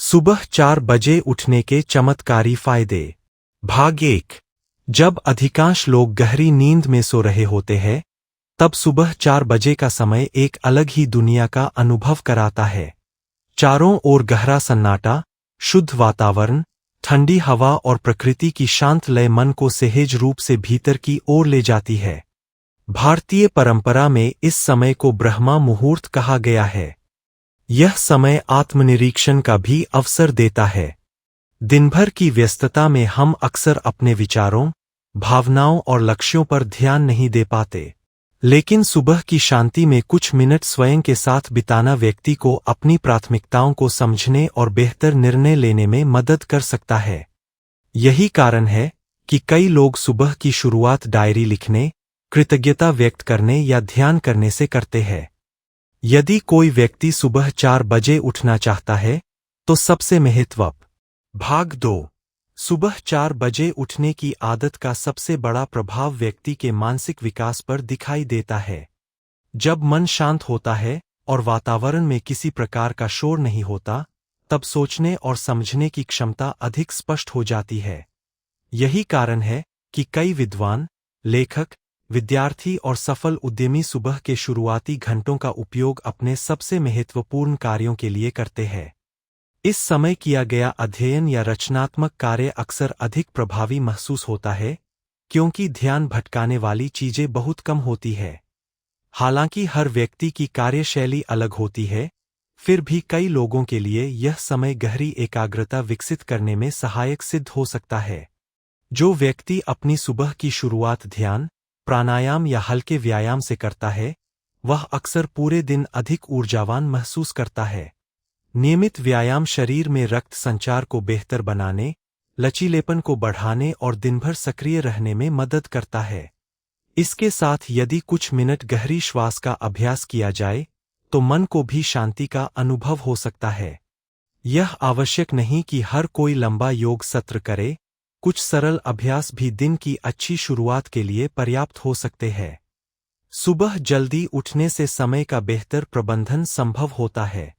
सुबह 4 बजे उठने के चमत्कारी फायदे। भाग 1। जब अधिकांश लोग गहरी नींद में सो रहे होते हैं, तब सुबह 4 बजे का समय एक अलग ही दुनिया का अनुभव कराता है। चारों ओर गहरा सन्नाटा, शुद्ध वातावरण, ठंडी हवा और प्रकृति की शांत लय मन को सहज रूप से भीतर की ओर ले जाती है। भारतीय परंपरा में इस समय को ब्रह्मा मुहूर्त कहा गया है। यह समय आत्मनिरीक्षण का भी अवसर देता है। दिन भर की व्यस्तता में हम अक्सर अपने विचारों, भावनाओं और लक्ष्यों पर ध्यान नहीं दे पाते, लेकिन सुबह की शांति में कुछ मिनट स्वयं के साथ बिताना व्यक्ति को अपनी प्राथमिकताओं को समझने और बेहतर निर्णय लेने में मदद कर सकता है। यही कारण है कि कई लोग सुबह की शुरुआत डायरी लिखने, कृतज्ञता व्यक्त करने या ध्यान करने से करते हैं। यदि कोई व्यक्ति सुबह 4 बजे उठना चाहता है, तो सबसे महत्वपूर्ण। भाग 2। सुबह 4 बजे उठने की आदत का सबसे बड़ा प्रभाव व्यक्ति के मानसिक विकास पर दिखाई देता है। जब मन शांत होता है और वातावरण में किसी प्रकार का शोर नहीं होता, तब सोचने और समझने की क्षमता अधिक स्पष्ट हो जाती है। यही कारण है कि कई विद्वान, लेखक, विद्यार्थी और सफल उद्यमी सुबह के शुरुआती घंटों का उपयोग अपने सबसे महत्वपूर्ण कार्यों के लिए करते हैं। इस समय किया गया अध्ययन या रचनात्मक कार्य अक्सर अधिक प्रभावी महसूस होता है, क्योंकि ध्यान भटकाने वाली चीजें बहुत कम होती है। हालांकि हर व्यक्ति की कार्यशैली अलग होती है, फिर भी कई लोगों के लिए यह समय गहरी एकाग्रता विकसित करने में सहायक सिद्ध हो सकता है। जो व्यक्ति अपनी सुबह की शुरुआत ध्यान, प्राणायाम या हल्के व्यायाम से करता है, वह अक्सर पूरे दिन अधिक ऊर्जावान महसूस करता है। नियमित व्यायाम शरीर में रक्त संचार को बेहतर बनाने, लचीलेपन को बढ़ाने और दिनभर सक्रिय रहने में मदद करता है। इसके साथ यदि कुछ मिनट गहरी श्वास का अभ्यास किया जाए, तो मन को भी शांति का अनुभव हो सकता है। यह आवश्यक नहीं कि हर कोई लंबा योग सत्र करे, कुछ सरल अभ्यास भी दिन की अच्छी शुरुआत के लिए पर्याप्त हो सकते हैं। सुबह जल्दी उठने से समय का बेहतर प्रबंधन संभव होता है।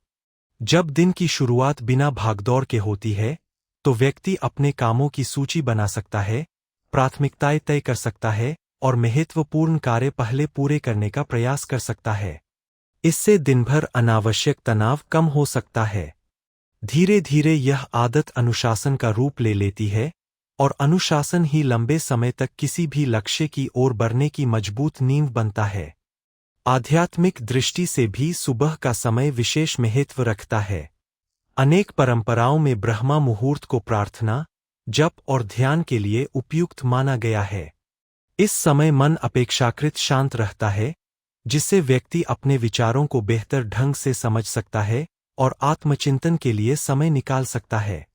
जब दिन की शुरुआत बिना भागदौड़ के होती है, तो व्यक्ति अपने कामों की सूची बना सकता है, प्राथमिकताएं तय कर सकता है और महत्वपूर्ण कार्य पहले पूरे करने का प्रयास कर सकता है। इससे दिनभर अनावश्यक तनाव कम हो सकता है। धीरे धीरे यह आदत अनुशासन का रूप ले लेती है, और अनुशासन ही लंबे समय तक किसी भी लक्ष्य की ओर बढ़ने की मजबूत नींव बनता है। आध्यात्मिक दृष्टि से भी सुबह का समय विशेष महत्व रखता है। अनेक परंपराओं में ब्रह्मा मुहूर्त को प्रार्थना, जप और ध्यान के लिए उपयुक्त माना गया है। इस समय मन अपेक्षाकृत शांत रहता है, जिससे व्यक्ति अपने विचारों को बेहतर ढंग से समझ सकता है और आत्मचिंतन के लिए समय निकाल सकता है।